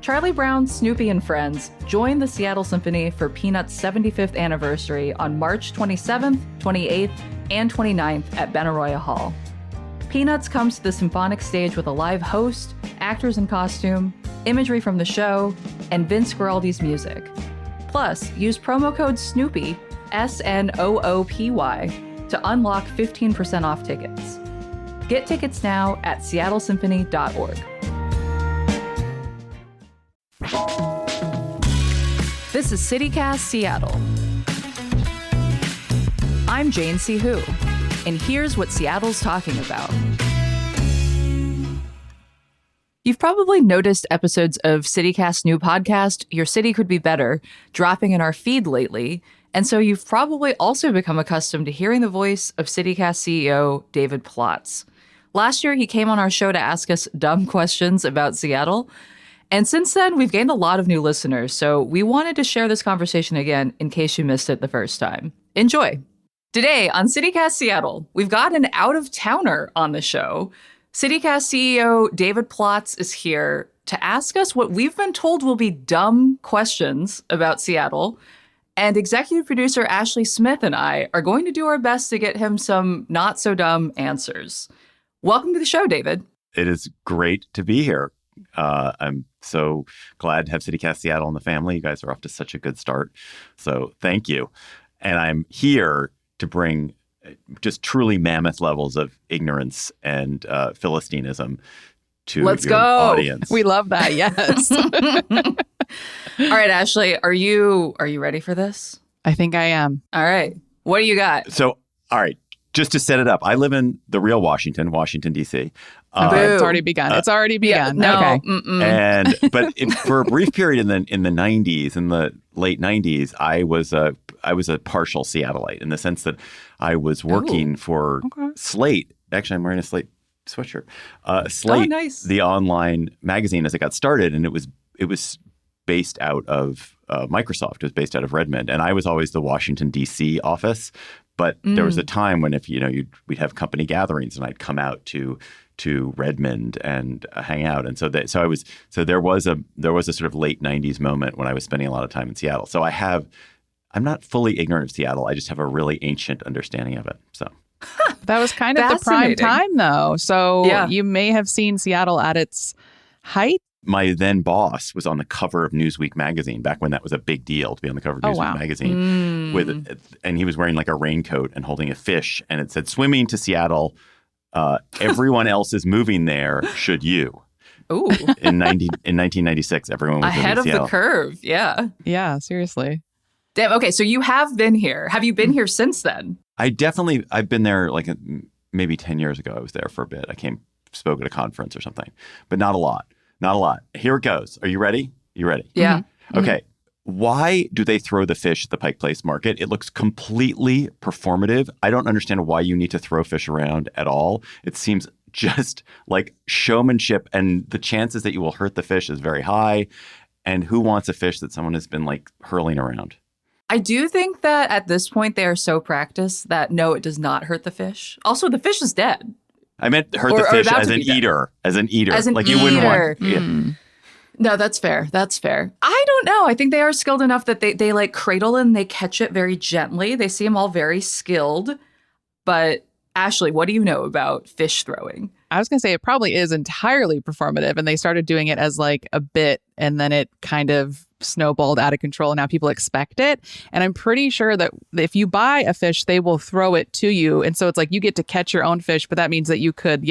Charlie Brown, Snoopy, and friends join the Seattle Symphony for Peanuts' 75th anniversary on March 27th, 28th, and 29th at Benaroya Hall. Peanuts comes to the symphonic stage with a live host, actors in costume, imagery from the show, and Vince Guaraldi's music. Plus, use promo code SNOOPY, SNOOPY, to unlock 15% off tickets. Get tickets now at seattlesymphony.org. This is CityCast Seattle. I'm Jane C. Hu, and here's what Seattle's talking about. You've probably noticed episodes of CityCast's new podcast, Your City Could Be Better, dropping in our feed lately, and so you've probably also become accustomed to hearing the voice of CityCast CEO David Plotz. Last year, he came on our show to ask us dumb questions about Seattle, and since then, we've gained a lot of new listeners, so we wanted to share this conversation again in case you missed it the first time. Enjoy! Today on CityCast Seattle, we've got an out-of-towner on the show. CityCast CEO David Plotz is here to ask us what we've been told will be dumb questions about Seattle, and executive producer Ashley Smith and I are going to do our best to get him some not-so-dumb answers. Welcome to the show, David. It is great to be here. I'm so glad to have CityCast Seattle in the family. You guys are off to such a good start. So thank you. And I'm here to bring just truly mammoth levels of ignorance and Philistinism to your audience. We love that. Yes. All right, Ashley, are you ready for this? I think I am. All right. What do you got? So, all right. Just to set it up, I live in the real Washington, D.C. It's already begun. It's already begun. Yeah, no, okay. But for a brief period in the 90s, in the late 90s, I was a partial Seattleite in the sense that I was working for Slate. Actually, I'm wearing a Slate sweatshirt. Slate, nice. The online magazine as it got started, and it was based out of Microsoft. It was based out of Redmond, and I was always the Washington D.C. office. But there was a time when we'd have company gatherings, and I'd come out to Redmond and hang out, and so there was a sort of late 90s moment when I was spending a lot of time in Seattle. So I'm not fully ignorant of Seattle. I just have a really ancient understanding of it. So that was kind of the prime time, though. So you may have seen Seattle at its height. My then boss was on the cover of Newsweek magazine back when that was a big deal to be on the cover of Newsweek magazine and he was wearing like a raincoat and holding a fish, and it said, "Swimming to Seattle. Everyone else is moving there. Should you?" Ooh. In 1996, everyone was ahead of Seattle. The curve. Yeah. Yeah, seriously. Damn. Okay, so you have been here. Have you been here since then? I've been there like maybe 10 years ago. I was there for a bit. I spoke at a conference or something, but not a lot. Not a lot. Here it goes. Are you ready? You ready? Yeah. Mm-hmm. Okay. Why do they throw the fish at the Pike Place Market? It looks completely performative. I don't understand why you need to throw fish around at all. It seems just like showmanship, and the chances that you will hurt the fish is very high. And who wants a fish that someone has been like hurling around? I do think that at this point they are so practiced that no, it does not hurt the fish. Also, the fish is dead. I meant hurt the fish as an eater. As an eater. Like you wouldn't want. Yeah. No, that's fair. That's fair. I don't know. I think they are skilled enough that they like cradle and they catch it very gently. They seem all very skilled. But Ashley, what do you know about fish throwing? I was going to say it probably is entirely performative, and they started doing it as like a bit, and then it kind of snowballed out of control, and now people expect it. And I'm pretty sure that if you buy a fish, they will throw it to you. And so it's like you get to catch your own fish, but that means that you could,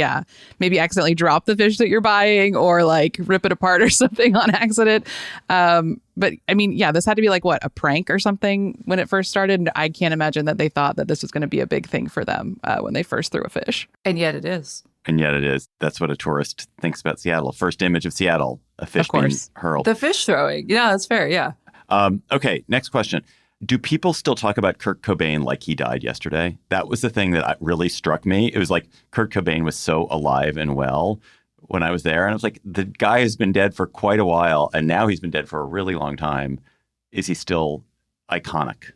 maybe accidentally drop the fish that you're buying or like rip it apart or something on accident. But I mean, this had to be like a prank or something when it first started. And I can't imagine that they thought that this was going to be a big thing for them when they first threw a fish. And yet it is. And yet it is. That's what a tourist thinks about Seattle. First image of Seattle, a fish being hurled. The fish throwing. Yeah, that's fair. Yeah. Okay, next question. Do people still talk about Kurt Cobain like he died yesterday? That was the thing that really struck me. It was like Kurt Cobain was so alive and well when I was there. And I was like, the guy has been dead for quite a while, and now he's been dead for a really long time. Is he still iconic?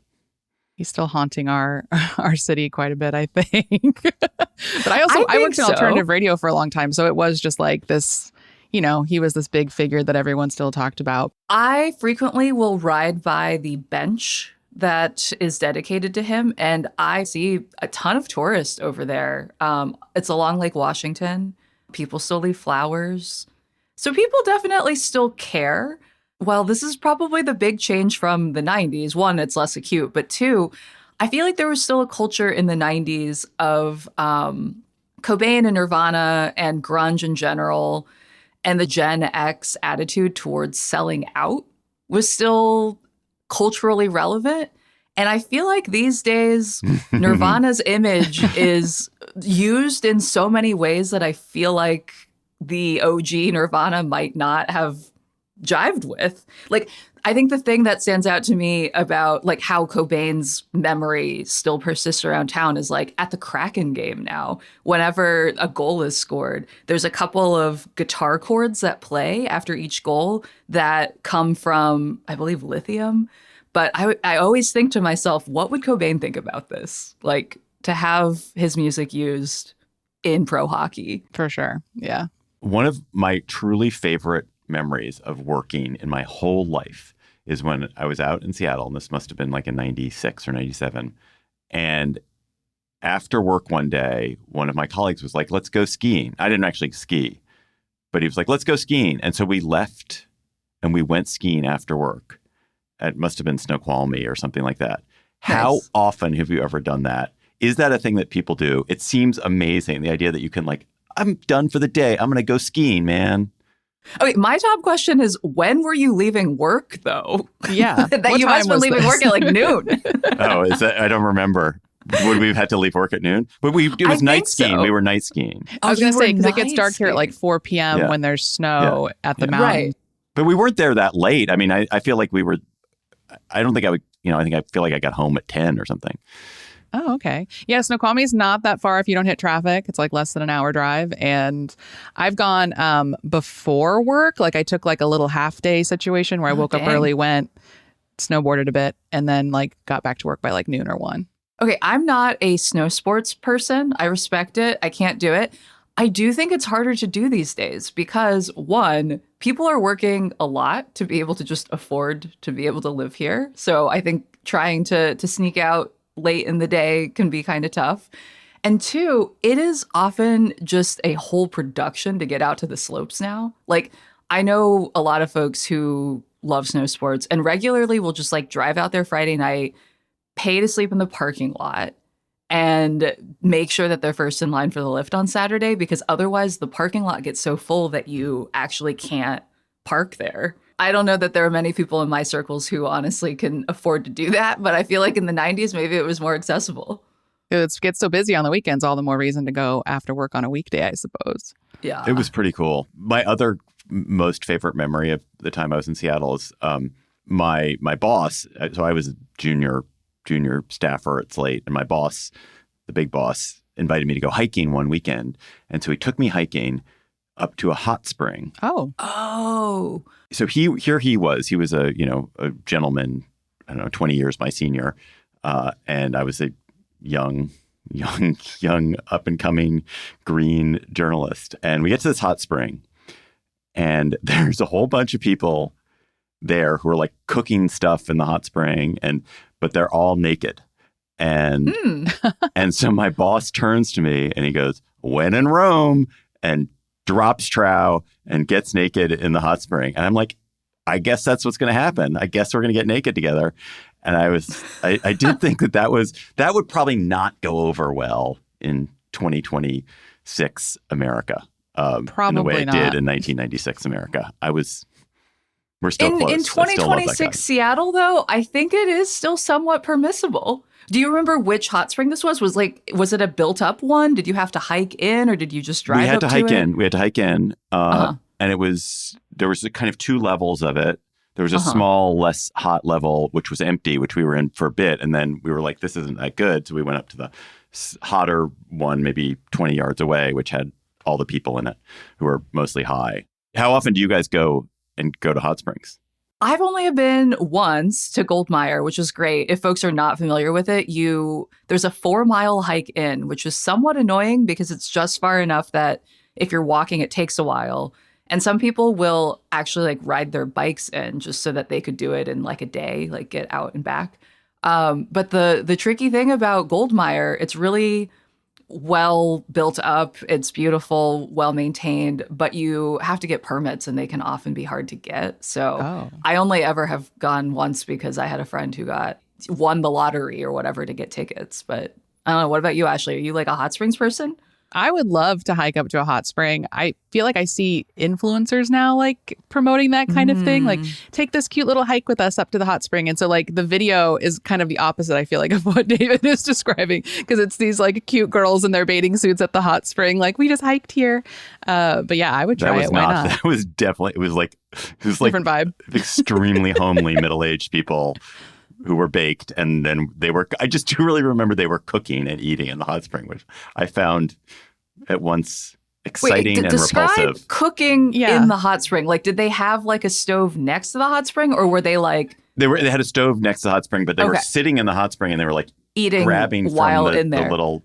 He's still haunting our city quite a bit, I think. But I worked in alternative radio for a long time. So it was just like this, he was this big figure that everyone still talked about. I frequently will ride by the bench that is dedicated to him, and I see a ton of tourists over there. It's along Lake Washington. People still leave flowers. So people definitely still care. Well, this is probably the big change from the 90s. One, it's less acute, but two, I feel like there was still a culture in the 90s of Cobain and Nirvana and grunge in general, and the Gen X attitude towards selling out was still culturally relevant. And I feel like these days, Nirvana's image is used in so many ways that I feel like the OG Nirvana might not have jived with. Like, I think the thing that stands out to me about like how Cobain's memory still persists around town is like at the Kraken game now, whenever a goal is scored, there's a couple of guitar chords that play after each goal that come from, I believe, Lithium. But I always think to myself, what would Cobain think about this? Like, to have his music used in pro hockey. For sure. Yeah. One of my truly favorite memories of working in my whole life is when I was out in Seattle, and this must have been like in 96 or 97. And after work one day, one of my colleagues was like, let's go skiing. I didn't actually ski, but he was like, let's go skiing. And so we left and we went skiing after work. It must have been Snoqualmie or something like that. Nice. How often have you ever done that? Is that a thing that people do? It seems amazing. The idea that you can like, I'm done for the day. I'm going to go skiing, man. Okay, my top question is, when were you leaving work, though? Yeah. That What you time must have been was leaving this? work at like noon. Oh, is that? I don't remember. Would we have had to leave work at noon? But it I was night think skiing. so. We were night skiing. I was you going to say, were because it gets night dark here at like skiing. 4 p.m. Yeah. when there's snow at the Yeah. mountain. Right. But we weren't there that late. I mean, I feel like we were, I don't think I would, I feel like I got home at 10 or something. Oh, okay. Yeah, Snoqualmie is not that far if you don't hit traffic. It's like less than an hour drive. And I've gone before work. Like I took like a little half day situation where I woke up dang. early, went, snowboarded a bit, and then like got back to work by like noon or 1. Okay, I'm not a snow sports person. I respect it. I can't do it. I do think it's harder to do these days because, one, people are working a lot to be able to just afford to be able to live here. So I think trying to sneak out late in the day can be kind of tough. And two, it is often just a whole production to get out to the slopes now. Like, I know a lot of folks who love snow sports and regularly will just like drive out there Friday night, pay to sleep in the parking lot, and make sure that they're first in line for the lift on Saturday, because otherwise the parking lot gets so full that you actually can't park there. I don't know that there are many people in my circles who honestly can afford to do that, but I feel like in the 90s, maybe it was more accessible. It gets so busy on the weekends, all the more reason to go after work on a weekday, I suppose. Yeah. It was pretty cool. My other most favorite memory of the time I was in Seattle is my boss. So I was a junior staffer at Slate, and my boss, the big boss, invited me to go hiking one weekend. And so he took me hiking up to a hot spring. Oh. So he was a gentleman, I don't know, 20 years my senior, and I was a young up and coming green journalist. And we get to this hot spring, and there's a whole bunch of people there who are like cooking stuff in the hot spring, but they're all naked. And and so my boss turns to me and he goes, "When in Rome," and drops trow and gets naked in the hot spring. And I'm like, I guess that's what's going to happen. I guess we're going to get naked together. And I did think that would probably not go over well in 2026 America. Probably in the way it not. did in 1996 America. We're still close. In I still love that guy. 2026 Seattle, though, I think it is still somewhat permissible. Do you remember which hot spring this was? Was it a built up one? Did you have to hike in, or did you just drive? We had up to hike it? in. We had to hike in, and there was kind of two levels of it. There was a small, less hot level, which was empty, which we were in for a bit, and then we were like, "This isn't that good," so we went up to the hotter one, maybe 20 yards away, which had all the people in it who were mostly high. How often do you guys go to hot springs? I've only been once to Goldmeyer, which is great. If folks are not familiar with it, there's a 4-mile hike in, which is somewhat annoying because it's just far enough that if you're walking, it takes a while. And some people will actually like ride their bikes in just so that they could do it in like a day, like get out and back. But the tricky thing about Goldmire, it's really well built up. It's beautiful, well maintained, but you have to get permits and they can often be hard to get. So I only ever have gone once because I had a friend who won the lottery or whatever to get tickets. But I don't know. What about you, Ashley? Are you like a hot springs person? I would love to hike up to a hot spring. I feel like I see influencers now like promoting that kind of thing. Like, take this cute little hike with us up to the hot spring. And so like the video is kind of the opposite, I feel like, of what David is describing, because it's these like cute girls in their bathing suits at the hot spring. Like, we just hiked here. But yeah, I would try it. Why not? That was definitely, it was like different vibe. Extremely homely middle-aged people who were baked, and then I just do really remember they were cooking and eating in the hot spring, which I found at once exciting and describe repulsive. Cooking in the hot spring. Like, did they have like a stove next to the hot spring, or were they like they had a stove next to the hot spring, but they were sitting in the hot spring and they were like eating, grabbing while from in there. the little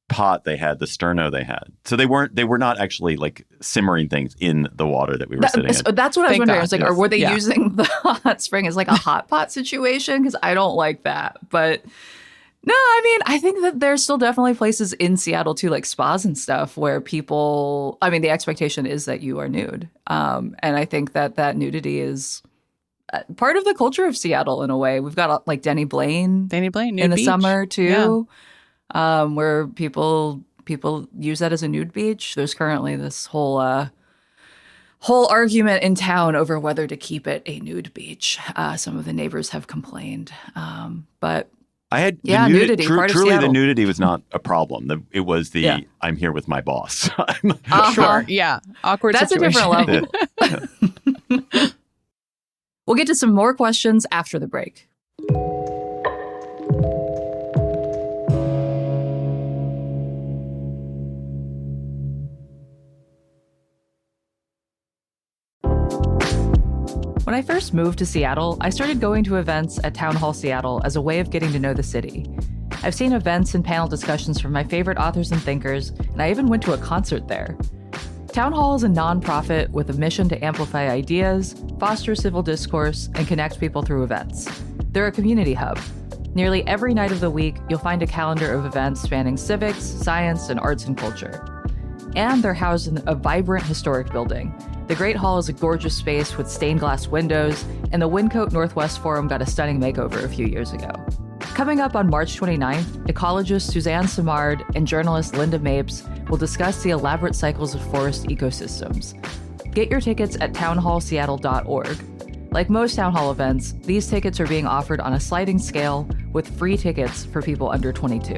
pot they had, the sterno they had. So they were not actually like simmering things in the water that we were sitting in. That's what I was wondering. I was like, or were they Yeah. using the hot spring as like a hot pot situation? Because I don't like that. But no, I mean, I think that there's still definitely places in Seattle too, like spas and stuff, where people, I mean, the expectation is that you are nude. And I think that nudity is part of the culture of Seattle in a way. We've got like Denny Blaine Nude in the beach. summer too. Where people use that as a nude beach. There's currently this whole argument in town over whether to keep it a nude beach. Some of the neighbors have complained, but I had nudity. Part of truly, Seattle. the nudity was not a problem. It was I'm here with my boss. Sure. Yeah. Awkward That's situation. a different level. We'll get to some more questions after the break. When I first moved to Seattle, I started going to events at Town Hall Seattle as a way of getting to know the city. I've seen events and panel discussions from my favorite authors and thinkers, and I even went to a concert there. Town Hall is a nonprofit with a mission to amplify ideas, foster civil discourse, and connect people through events. They're a community hub. Nearly every night of the week, you'll find a calendar of events spanning civics, science, and arts and culture. And they're housed in a vibrant historic building. The Great Hall is a gorgeous space with stained glass windows, and the Wyncote Northwest Forum got a stunning makeover a few years ago. Coming up on March 29th, ecologist Suzanne Simard and journalist Linda Mapes will discuss the elaborate cycles of forest ecosystems. Get your tickets at townhallseattle.org. Like most town hall events, these tickets are being offered on a sliding scale with free tickets for people under 22.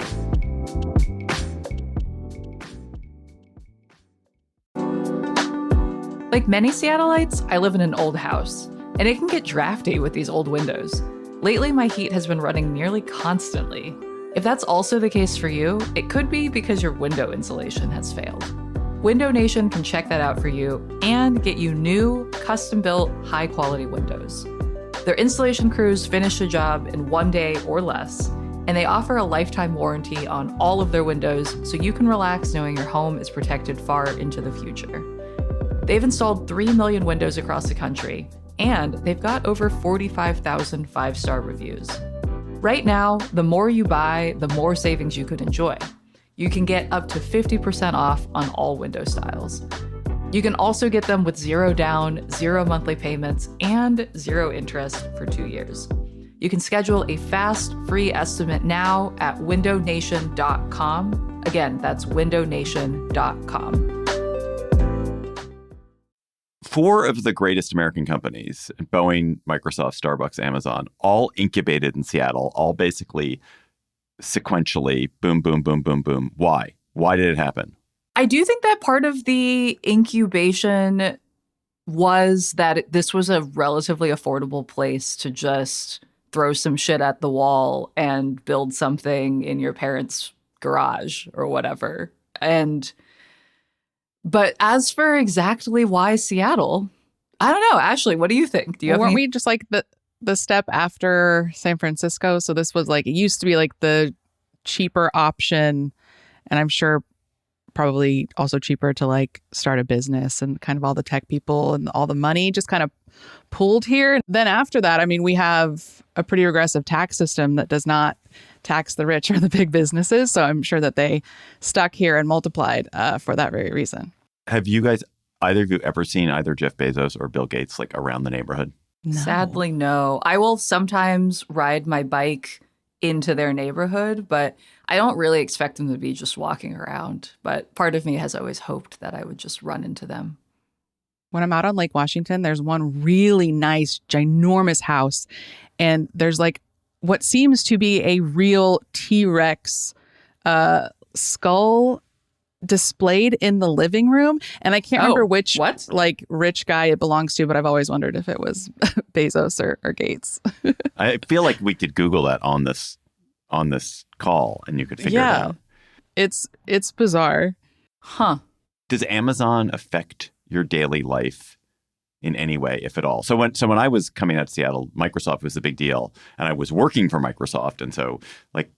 Like many Seattleites, I live in an old house, and it can get drafty with these old windows. Lately, my heat has been running nearly constantly. If that's also the case for you, it could be because your window insulation has failed. Window Nation can check that out for you and get you new, custom-built, high-quality windows. Their installation crews finish the job in 1 day or less, and they offer a lifetime warranty on all of their windows, so you can relax knowing your home is protected far into the future. They've installed 3 million windows across the country, and they've got over 45,000 five-star reviews. Right now, the more you buy, the more savings you could enjoy. You can get up to 50% off on all window styles. You can also get them with 0 down, 0 monthly payments, and 0 interest for 2 years. You can schedule a fast, free estimate now at windownation.com. Again, that's windownation.com. 4 of the greatest American companies, Boeing, Microsoft, Starbucks, Amazon, all incubated in Seattle, all basically sequentially, boom, boom, boom, boom, boom. Why? Why did it happen? I do think that part of the incubation was that this was a relatively affordable place to just throw some shit at the wall and build something in your parents' garage or whatever. But as for exactly why Seattle, I don't know. Ashley, what do you think? Do you have Weren't any- we just like the step after San Francisco? So this was like, it used to be like the cheaper option. And I'm sure probably also cheaper to like start a business, and kind of all the tech people and all the money just kind of pooled here. Then after that, I mean, we have a pretty regressive tax system that does not tax the rich or the big businesses. So I'm sure that they stuck here and multiplied for that very reason. Have you guys, either of you, ever seen either Jeff Bezos or Bill Gates like around the neighborhood? No. Sadly, no. I will sometimes ride my bike into their neighborhood, but I don't really expect them to be just walking around. But part of me has always hoped that I would just run into them. When I'm out on Lake Washington, there's one really nice, ginormous house. And there's like what seems to be a real T-Rex skull displayed in the living room. And I can't remember which like rich guy it belongs to, but I've always wondered if it was Bezos or Gates. I feel like we could Google that on this call and you could figure it out. It's bizarre. Huh. Does Amazon affect your daily life in any way, if at all? So when I was coming out to Seattle, Microsoft was the big deal, and I was working for Microsoft, and so like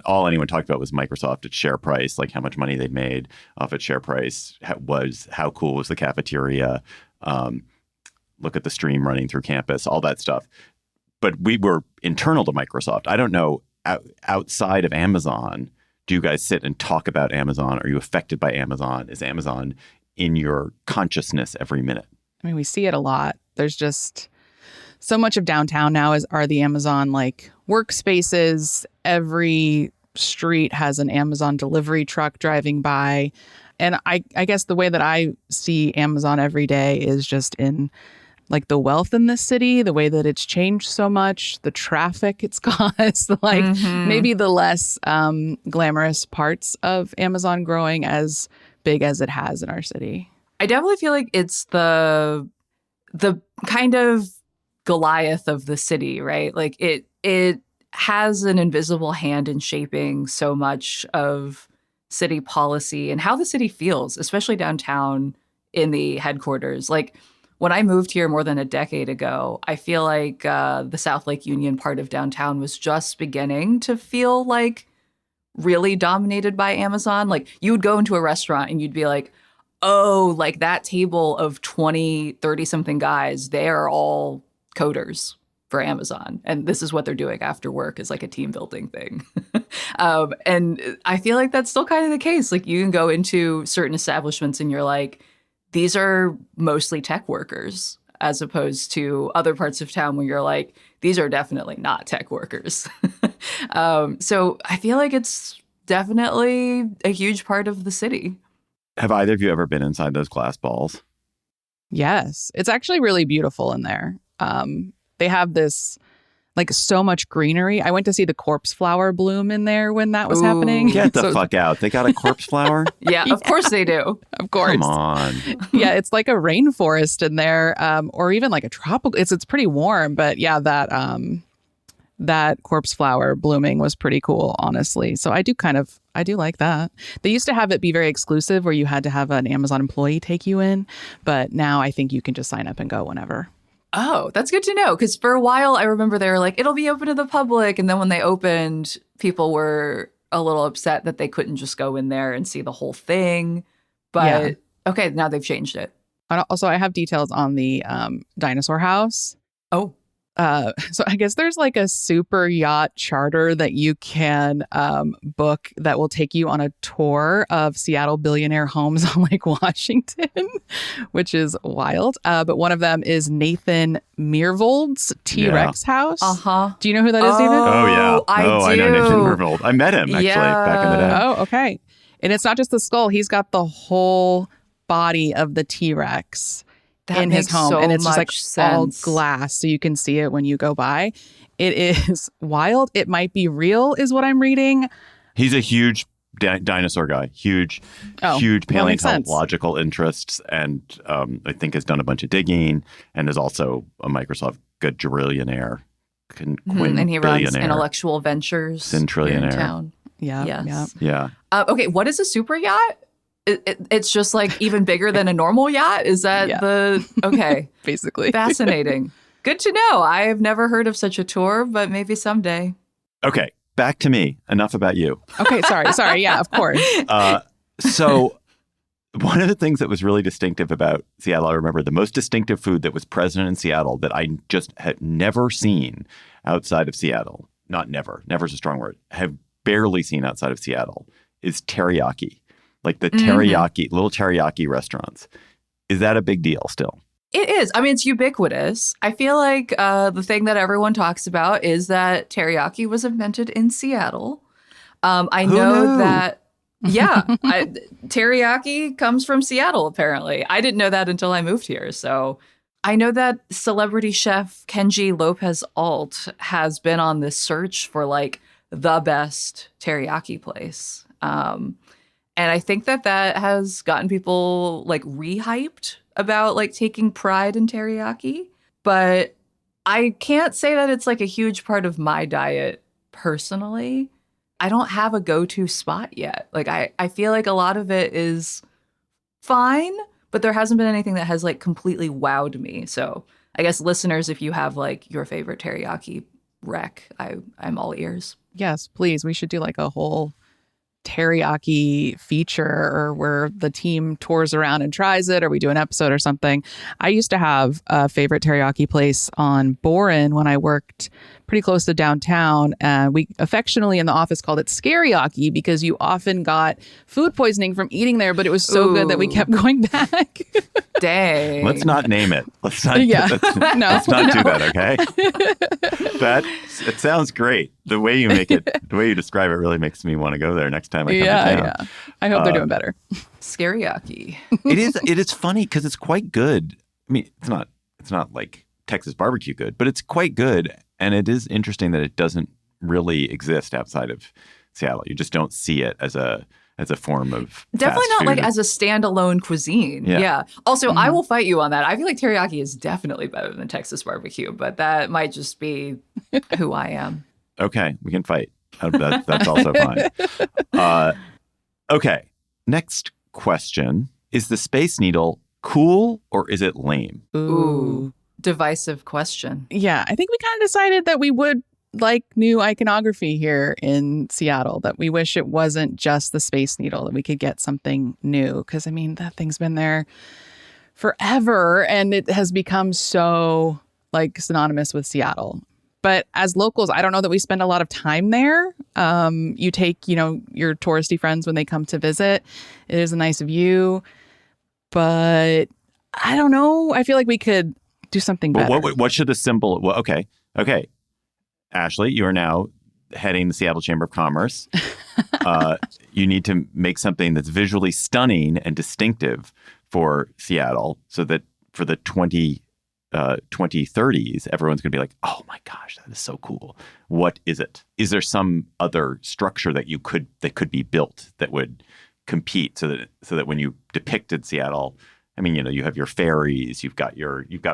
all anyone talked about was Microsoft, its share price, like how much money they'd made off its share price, how cool was the cafeteria, look at the stream running through campus, all that stuff. But we were internal to Microsoft. I don't know, outside of Amazon, do you guys sit and talk about Amazon? Are you affected by Amazon? Is Amazon in your consciousness every minute? I mean, we see it a lot. There's just so much of downtown now are the Amazon like workspaces. Every street has an Amazon delivery truck driving by. And I guess the way that I see Amazon every day is just in like the wealth in this city, the way that it's changed so much, the traffic it's caused, like maybe the less glamorous parts of Amazon growing as big as it has in our city. I definitely feel like it's the kind of Goliath of the city, right? Like it has an invisible hand in shaping so much of city policy and how the city feels, especially downtown in the headquarters. Like when I moved here more than a decade ago, I feel like the South Lake Union part of downtown was just beginning to feel like really dominated by Amazon. Like you would go into a restaurant and you'd be like, oh, like that table of 20, 30 something guys, they are all coders for Amazon. And this is what they're doing after work is like a team building thing. And I feel like that's still kind of the case. Like you can go into certain establishments and you're like, these are mostly tech workers, as opposed to other parts of town where you're like, these are definitely not tech workers. So I feel like it's definitely a huge part of the city. Have either of you ever been inside those glass balls? Yes. It's actually really beautiful in there. They have this, like, so much greenery. I went to see the corpse flower bloom in there when that was happening. Get the fuck out. They got a corpse flower? Yeah, of course they do. Of course. Come on. Yeah, it's like a rainforest in there, or even like a tropical. It's pretty warm, but yeah, that corpse flower blooming was pretty cool, honestly. So I do like that. They used to have it be very exclusive where you had to have an Amazon employee take you in, but now I think you can just sign up and go whenever. Oh, that's good to know. Because for a while, I remember they were like, it'll be open to the public. And then when they opened, people were a little upset that they couldn't just go in there and see the whole thing. But okay, now they've changed it. And also, I have details on the dinosaur house. Oh. So I guess there's like a super yacht charter that you can book that will take you on a tour of Seattle billionaire homes on Lake Washington, which is wild. But one of them is Nathan Myhrvold's T-Rex house. Do you know who that is, David? Oh, yeah. I do. I know Nathan Myhrvold. I met him, actually, back in the day. Oh, okay. And it's not just the skull. He's got the whole body of the T-Rex in his home, and it's just like all glass, so you can see it when you go by. It is wild. It might be real, is what I'm reading. He's a huge dinosaur guy, huge paleontological interests, and I think has done a bunch of digging, and is also a Microsoft quadrillionaire, and he runs intellectual ventures, centrillionaire in town. Yeah. Okay, what is a super yacht? It's just like even bigger than a normal yacht? Is that okay. Basically. Fascinating. Good to know. I have never heard of such a tour, but maybe someday. Okay, back to me. Enough about you. Okay, sorry. Yeah, of course. So one of the things that was really distinctive about Seattle, I remember the most distinctive food that was present in Seattle that I just had never seen outside of Seattle. Not never. Never is a strong word. Have barely seen outside of Seattle is teriyaki. Like the teriyaki, little teriyaki restaurants. Is that a big deal still? It is. I mean, it's ubiquitous. I feel like the thing that everyone talks about is that teriyaki was invented in Seattle. I Who know knew? that. Yeah, teriyaki comes from Seattle, apparently. I didn't know that until I moved here. So I know that celebrity chef Kenji Lopez Alt has been on this search for like the best teriyaki place. And I think that has gotten people like rehyped about like taking pride in teriyaki. But I can't say that it's like a huge part of my diet personally. I don't have a go-to spot yet. Like I feel like a lot of it is fine, but there hasn't been anything that has like completely wowed me. So I guess listeners, if you have like your favorite teriyaki rec, I'm all ears. Yes, please. We should do like a whole teriyaki feature or where the team tours around and tries it, or we do an episode or something. I used to have a favorite teriyaki place on Boren when I worked pretty close to downtown. We affectionately in the office called it Scaryaki because you often got food poisoning from eating there, but it was so good that we kept going back. Dang. Let's not name it. Let's not. Yeah. Let's not do that. Okay. It sounds great. The way you make it, the way you describe it, really makes me want to go there next time I come to town. Yeah. I hope they're doing better. Scaryaki. It is funny because it's quite good. I mean, it's not like Texas barbecue good, but it's quite good. And it is interesting that it doesn't really exist outside of Seattle. You just don't see it as a form of definitely fast not like food. as a standalone cuisine. Yeah. Also, I will fight you on that. I feel like teriyaki is definitely better than Texas barbecue, but that might just be who I am. Okay, we can fight. That's also fine. Okay, next question. Is the Space Needle cool or is it lame? Ooh. Divisive question. Yeah, I think we kind of decided that we would like new iconography here in Seattle, that we wish it wasn't just the Space Needle, that we could get something new. Because, I mean, that thing's been there forever and it has become so like synonymous with Seattle. But as locals, I don't know that we spend a lot of time there. You take, your touristy friends when they come to visit. It is a nice view. But I don't know. I feel like we could do something better. What should the symbol? Well, okay. Ashley, you are now heading the Seattle Chamber of Commerce. You need to make something that's visually stunning and distinctive for Seattle, so that for the 2030s, everyone's going to be like, "Oh my gosh, that is so cool." What is it? Is there some other structure that could be built that would compete, so that when you depicted Seattle? I mean, you have your ferries, you've got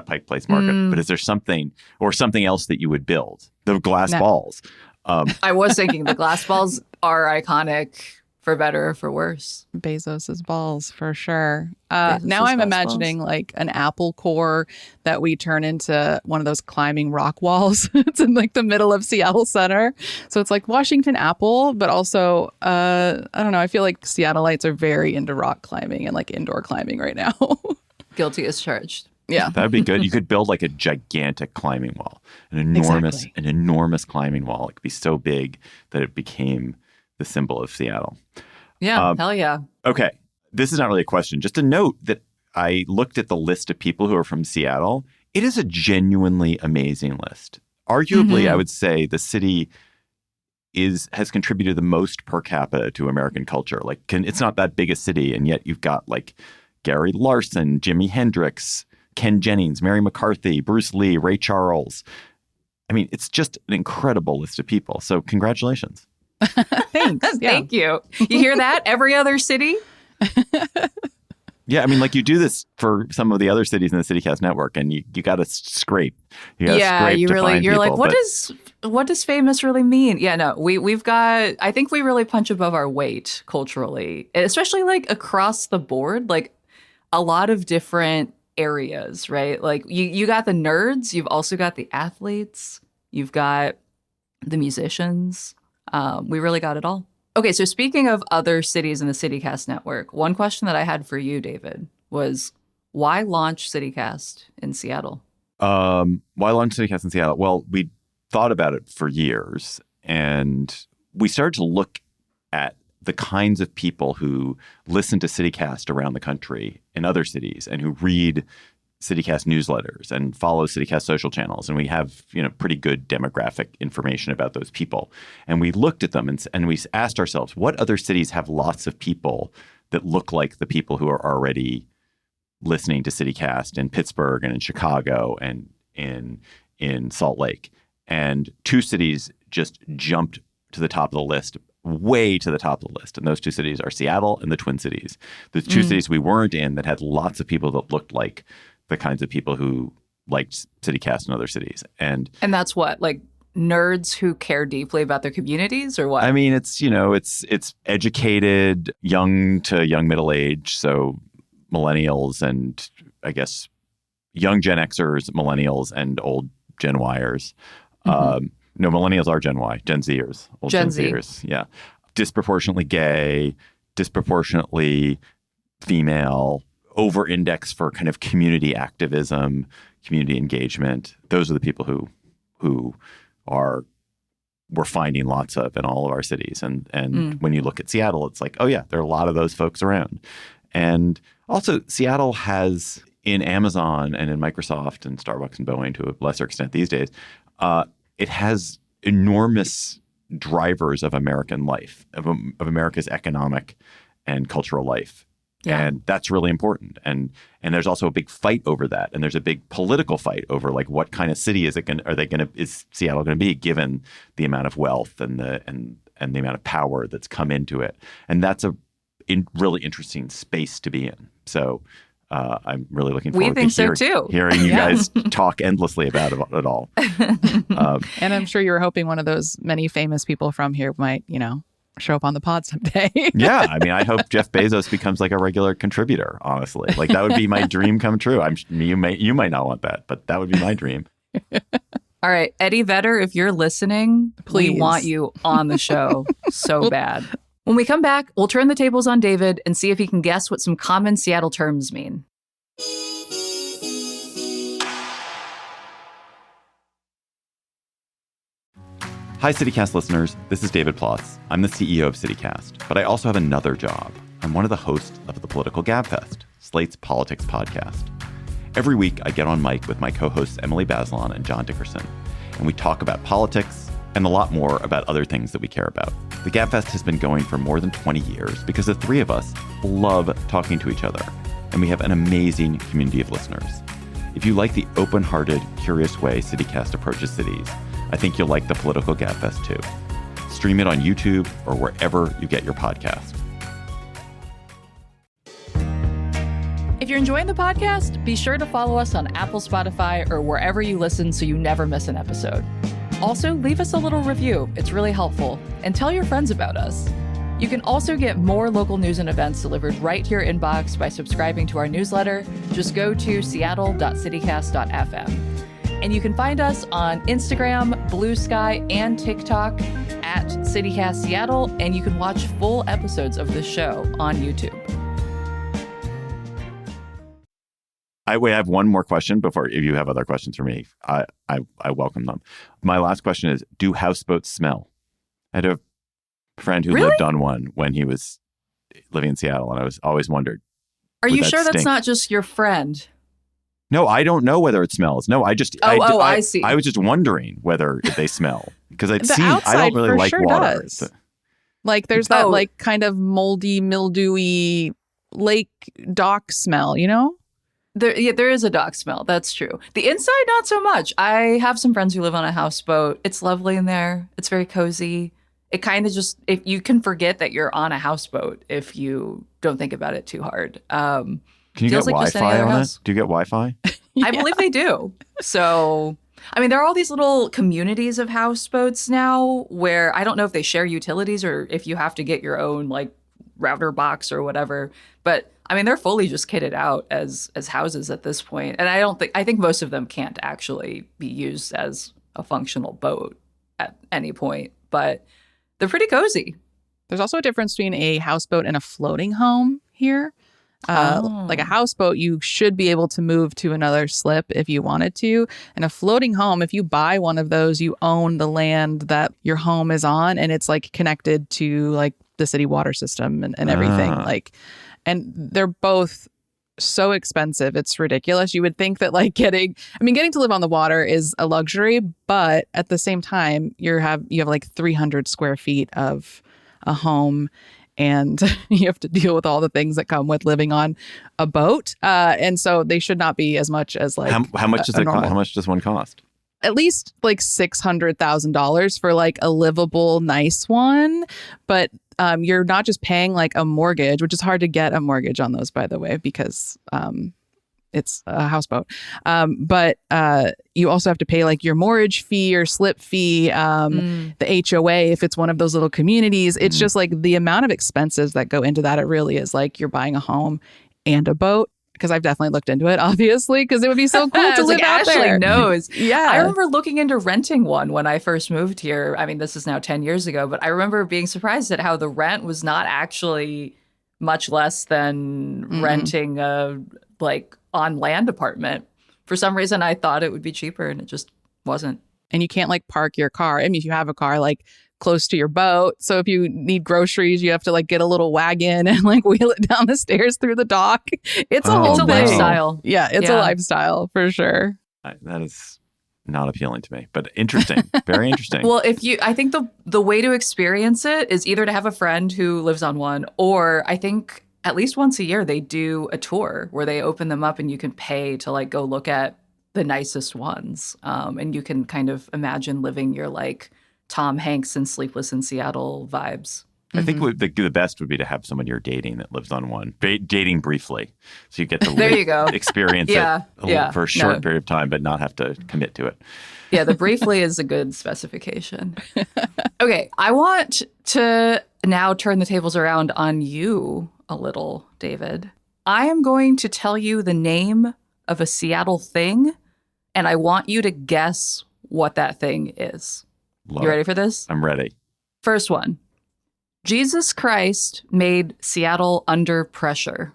Pike Place Market, but is there something else that you would build? The glass balls. I was thinking the glass balls are iconic for better or for worse. Bezos's balls, for sure. Bezos's Now I'm glass imagining like an apple core that we turn into one of those climbing rock walls. It's in like the middle of Seattle Center. So it's like Washington Apple, but also, I don't know. I feel like Seattleites are very into rock climbing and like indoor climbing right now. Guilty as charged. Yeah. That would be good. You could build like a gigantic climbing wall, an enormous climbing wall. It could be so big that it became the symbol of Seattle. Yeah, hell yeah. Okay. This is not really a question. Just a note that I looked at the list of people who are from Seattle. It is a genuinely amazing list. Arguably, I would say the city has contributed the most per capita to American culture. Like, it's not that big a city, and yet you've got like Gary Larson, Jimi Hendrix, Ken Jennings, Mary McCarthy, Bruce Lee, Ray Charles. I mean, it's just an incredible list of people. So congratulations. Thanks. Yeah. Thank you. You hear that? Every other city? Yeah, I mean, like you do this for some of the other cities in the CityCast network, and you got to scrape. You scrape to find you're people, like, what does famous really mean? Yeah, no, we've got. I think we really punch above our weight culturally, especially like across the board, like a lot of different areas, right? Like you got the nerds, you've also got the athletes, you've got the musicians. We really got it all. Okay, so speaking of other cities in the CityCast network, one question that I had for you, David, was why launch CityCast in Seattle? Why launch CityCast in Seattle? Well, we thought about it for years, and we started to look at the kinds of people who listen to CityCast around the country in other cities and who read CityCast newsletters and follow CityCast social channels. And we have, pretty good demographic information about those people. And we looked at them and we asked ourselves, what other cities have lots of people that look like the people who are already listening to CityCast in Pittsburgh and in Chicago and in Salt Lake? And two cities just jumped to the top of the list, way to the top of the list. And those two cities are Seattle and the Twin Cities. The two cities we weren't in that had lots of people that looked like the kinds of people who liked CityCast in other cities. And that's what, like nerds who care deeply about their communities, or what? I mean, it's educated, young to young middle age. So millennials and I guess young Gen Xers, millennials and old Gen Yers. No, millennials are Gen Y, Gen Zers, old Gen Zers. Yeah. Disproportionately gay, disproportionately female, over-index for kind of community activism, community engagement. Those are the people who we're finding lots of in all of our cities. And when you look at Seattle, it's like, oh yeah, there are a lot of those folks around. And also Seattle has, in Amazon and in Microsoft and Starbucks and Boeing to a lesser extent these days, it has enormous drivers of American life, of America's economic and cultural life. Yeah. And that's really important. And there's also a big fight over that. And there's a big political fight over like what kind of city is Seattle going to be given the amount of wealth and the amount of power that's come into it. And that's a really interesting space to be in. So I'm really looking forward to hearing you guys talk endlessly about it all. And I'm sure you were hoping one of those many famous people from here might, show up on the pod someday. Yeah. I mean, I hope Jeff Bezos becomes like a regular contributor, honestly. Like that would be my dream come true. You might not want that, but that would be my dream. All right. Eddie Vedder, if you're listening, please, we want you on the show so bad. When we come back, we'll turn the tables on David and see if he can guess what some common Seattle terms mean. Hi, CityCast listeners. This is David Plotz. I'm the CEO of CityCast, but I also have another job. I'm one of the hosts of the Political Gabfest, Slate's politics podcast. Every week, I get on mic with my co-hosts Emily Bazelon and John Dickerson, and we talk about politics and a lot more about other things that we care about. The Gabfest has been going for more than 20 years because the three of us love talking to each other, and we have an amazing community of listeners. If you like the open-hearted, curious way CityCast approaches cities, I think you'll like the Political Gabfest too. Stream it on YouTube or wherever you get your podcast. If you're enjoying the podcast, be sure to follow us on Apple, Spotify, or wherever you listen so you never miss an episode. Also, leave us a little review. It's really helpful. And tell your friends about us. You can also get more local news and events delivered right to your inbox by subscribing to our newsletter. Just go to seattle.citycast.fm. And you can find us on Instagram, Blue Sky, and TikTok at CityCast Seattle. And you can watch full episodes of this show on YouTube. I have one more question before, if you have other questions for me, I welcome them. My last question is, do houseboats smell? I had a friend who lived on one when he was living in Seattle, and I was always wondered. Are you sure that's not just your friend? No, I don't know whether it smells. No, I just I see. I was just wondering whether they smell because I don't really like water. Like there's that like kind of moldy, mildewy lake dock smell, There is a dock smell. That's true. The inside, not so much. I have some friends who live on a houseboat. It's lovely in there. It's very cozy. It kind of just, if you can forget that you're on a houseboat if you don't think about it too hard. Can you get Wi-Fi on it? Do you get Wi-Fi? I believe they do. So, I mean, there are all these little communities of houseboats now where I don't know if they share utilities or if you have to get your own like router box or whatever. But I mean, they're fully just kitted out as houses at this point. And I think most of them can't actually be used as a functional boat at any point. But they're pretty cozy. There's also a difference between a houseboat and a floating home here. Like a houseboat, you should be able to move to another slip if you wanted to. And a floating home, if you buy one of those, you own the land that your home is on, and it's like connected to like the city water system and everything. Like, and they're both so expensive. It's ridiculous. You would think that like getting to live on the water is a luxury, but at the same time, you have like 300 square feet of a home, and you have to deal with all the things that come with living on a boat. And so they should not be as much as like how much does it cost? How much does one cost? At least like $600,000 for like a livable, nice one. But you're not just paying like a mortgage, which is hard to get a mortgage on those, by the way, because it's a houseboat. But you also have to pay like your mortgage fee or slip fee, the HOA, if it's one of those little communities. It's just like the amount of expenses that go into that. It really is like you're buying a home and a boat. Because I've definitely looked into it, obviously, because it would be so cool to live out there. Ashley knows. Yeah. I remember looking into renting one when I first moved here. I mean, this is now 10 years ago, but I remember being surprised at how the rent was not actually much less than renting a like on land apartment. For some reason, I thought it would be cheaper, and it just wasn't. And you can't like park your car. I mean, if you have a car, like close to your boat. So if you need groceries, you have to like get a little wagon and like wheel it down the stairs through the dock. It's a whole It's a thing. lifestyle. Yeah, it's a lifestyle for sure. That is not appealing to me, but interesting. Very interesting. Well, I think the way to experience it is either to have a friend who lives on one, or I think at least once a year they do a tour where they open them up and you can pay to like go look at the nicest ones. And you can kind of imagine living your like Tom Hanks and Sleepless in Seattle vibes. I think the best would be to have someone you're dating that lives on one, dating briefly, so you get to there you go. experience it for a short period of time, but not have to commit to it. Yeah, the briefly is a good specification. Okay, I want to now turn the tables around on you a little, David. I am going to tell you the name of a Seattle thing, and I want you to guess what that thing is. You ready for this? I'm ready. First one. Jesus Christ made Seattle under pressure.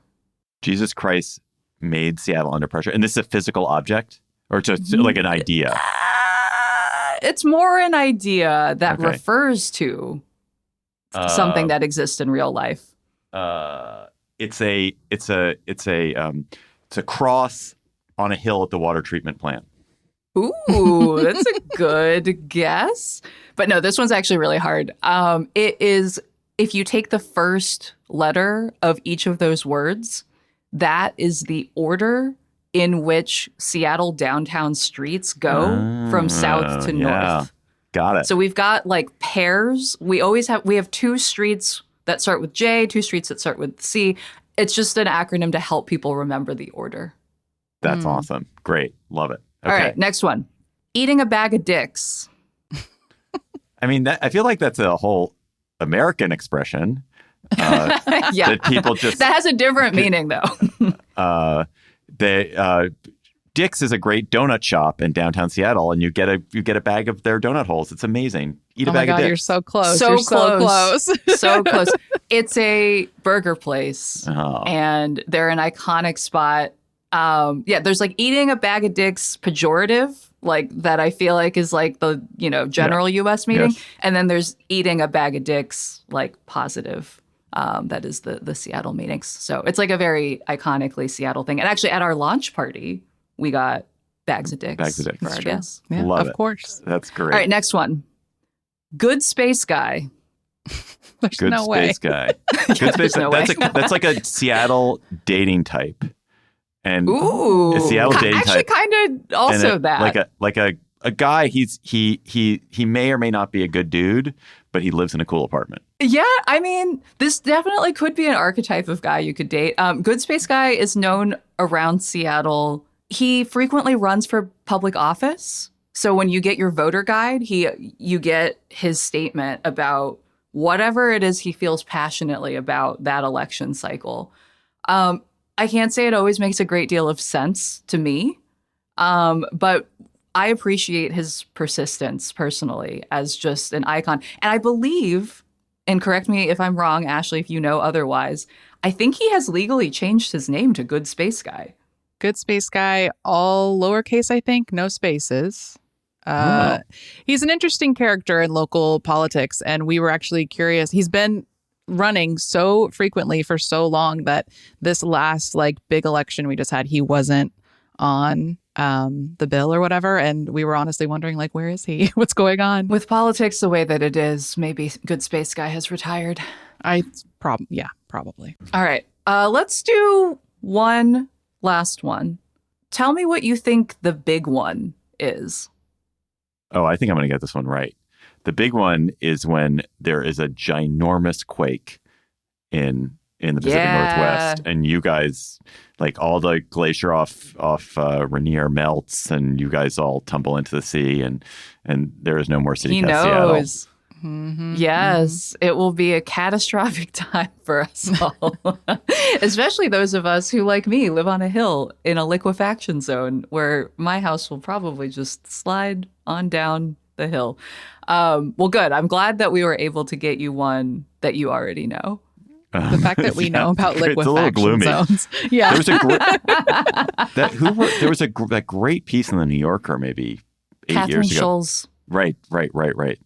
Jesus Christ made Seattle under pressure. And this is a physical object? Or just like an idea? It's more an idea that refers to something that exists in real life. It's a cross on a hill at the water treatment plant. Ooh, that's a good guess. But no, this one's actually really hard. It is, if you take the first letter of each of those words, that is the order in which Seattle downtown streets go from south to north. Got it. So we've got like pairs. We have two streets that start with J, two streets that start with C. It's just an acronym to help people remember the order. That's awesome. Great. Love it. Okay. All right, next one. Eating a bag of dicks. I mean, I feel like that's a whole American expression. Yeah. That people just... That has a different meaning, though. Dick's is a great donut shop in downtown Seattle, and you get a bag of their donut holes. It's amazing. Eat a bag of Dick's. You're so close. So close. So close. It's a burger place, and they're an iconic spot. There's like eating a bag of dicks pejorative, like that I feel like is like the, general US meaning. Yes. And then there's eating a bag of dicks, like positive. That is the Seattle meanings. So it's like a very iconically Seattle thing. And actually at our launch party, we got bags of dicks for our guests. Yeah, Love of it. course. That's great. All right, next one. Good space guy. There's Good no way. space guy. Good space no guy. way. That's like a Seattle dating type. And Ooh, a Seattle dating actually type. kind of also that. Like a guy. He may or may not be a good dude, but he lives in a cool apartment. Yeah, I mean, this definitely could be an archetype of guy you could date. Good space guy is known around Seattle. He frequently runs for public office. So when you get your voter guide, you get his statement about whatever it is he feels passionately about that election cycle. I can't say it always makes a great deal of sense to me, but I appreciate his persistence personally as just an icon. And I believe and correct me if I'm wrong, Ashley, if you know otherwise, I think he has legally changed his name to Good Space Guy. Good Space Guy, all lowercase, I think, no spaces. He's an interesting character in local politics, and we were actually curious. He's been running so frequently for so long that this last big election we just had, he wasn't on the bill or whatever, and we were honestly wondering where is he? What's going on? With politics the way that it is, maybe Good Space Guy has retired. Probably. All right, let's do one last one. Tell me what you think the big one is. Oh, I think I'm going to get this one right. The big one is when there is a ginormous quake in the Pacific Northwest, and you guys, all the glacier off Rainier melts, and you guys all tumble into the sea, and there is no more CityCast Seattle. Mm-hmm. Yes, it will be a catastrophic time for us all, especially those of us who, like me, live on a hill in a liquefaction zone where my house will probably just slide on down the hill. Well, good. I'm glad that we were able to get you one that you already know. The fact that we know about it's a little liquefaction gloomy. zones. Yeah. There was that great piece in the New Yorker maybe 8 Catherine years ago. Scholl's. Right.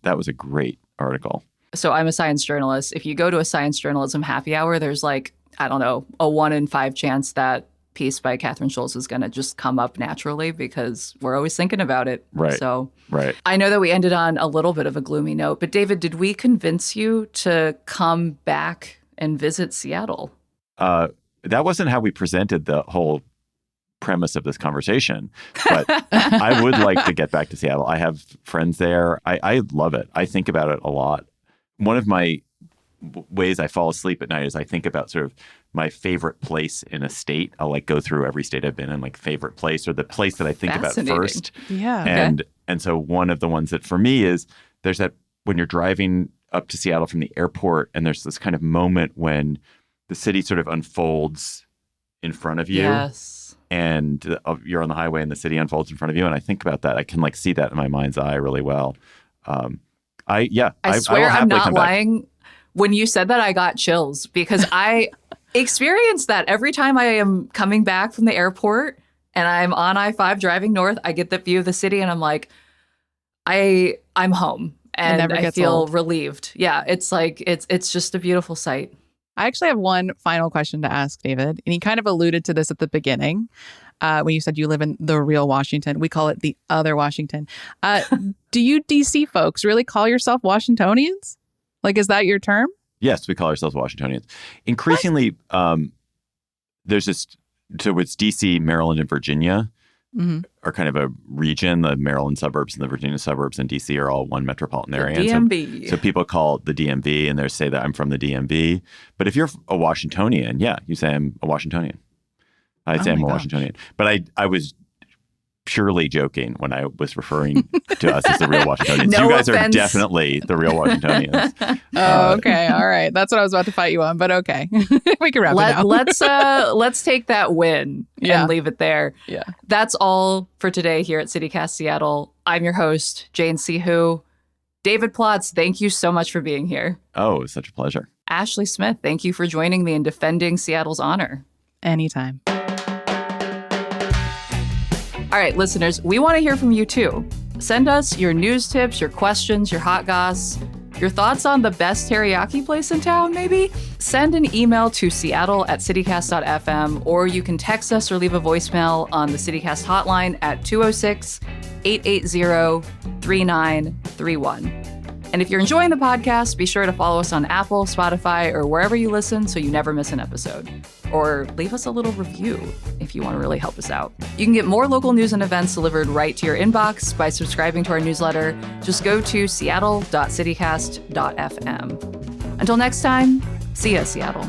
That was a great article. So I'm a science journalist. If you go to a science journalism happy hour, there's I don't know, a 1 in 5 chance that piece by Catherine Scholl's is going to just come up naturally because we're always thinking about it. Right. So right. I know that we ended on a little bit of a gloomy note, but David, did we convince you to come back and visit Seattle? That wasn't how we presented the whole premise of this conversation, but I would like to get back to Seattle. I have friends there. I love it. I think about it a lot. One of my ways I fall asleep at night is I think about sort of my favorite place in a state. I'll go through every state I've been in, favorite place or the place that I think about first. Yeah. And so one of the ones that for me is there's that when you're driving up to Seattle from the airport and there's this kind of moment when the city sort of unfolds in front of you. Yes. And you're on the highway and the city unfolds in front of you. And I think about that. I can see that in my mind's eye really well. I swear I I'm not lying. When you said that, I got chills because I experience that every time I am coming back from the airport and I'm on I-5 driving north. I get the view of the city and I'm like, I'm home and I feel relieved. Yeah, it's it's just a beautiful sight. I actually have one final question to ask, David. And you kind of alluded to this at the beginning when you said you live in the real Washington. We call it the other Washington. Do you DC folks really call yourself Washingtonians? Is that your term? Yes, we call ourselves Washingtonians. Increasingly, there's this, so it's DC, Maryland, and Virginia are kind of a region. The Maryland suburbs and the Virginia suburbs and DC are all one metropolitan area. The DMV. So people call it the DMV and they say that I'm from the DMV. But if you're a Washingtonian, you say I'm a Washingtonian. I'd say I'm a Washingtonian. But I was purely joking when I was referring to us as the real Washingtonians. No you guys offense. are definitely the real Washingtonians. Okay. All right. That's what I was about to fight you on, but okay. We can wrap it up. Let's take that win and leave it there. Yeah. That's all for today here at CityCast Seattle. I'm your host, Jane Sihu. David Plotz, thank you so much for being here. Oh, it was such a pleasure. Ashley Smith, thank you for joining me in defending Seattle's honor. Anytime. All right, listeners, we want to hear from you too. Send us your news tips, your questions, your hot goss, your thoughts on the best teriyaki place in town, maybe? Send an email to seattle@citycast.fm, or you can text us or leave a voicemail on the CityCast hotline at 206-880-3931. And if you're enjoying the podcast, be sure to follow us on Apple, Spotify, or wherever you listen so you never miss an episode. Or leave us a little review if you want to really help us out. You can get more local news and events delivered right to your inbox by subscribing to our newsletter. Just go to seattle.citycast.fm. Until next time, see ya, Seattle.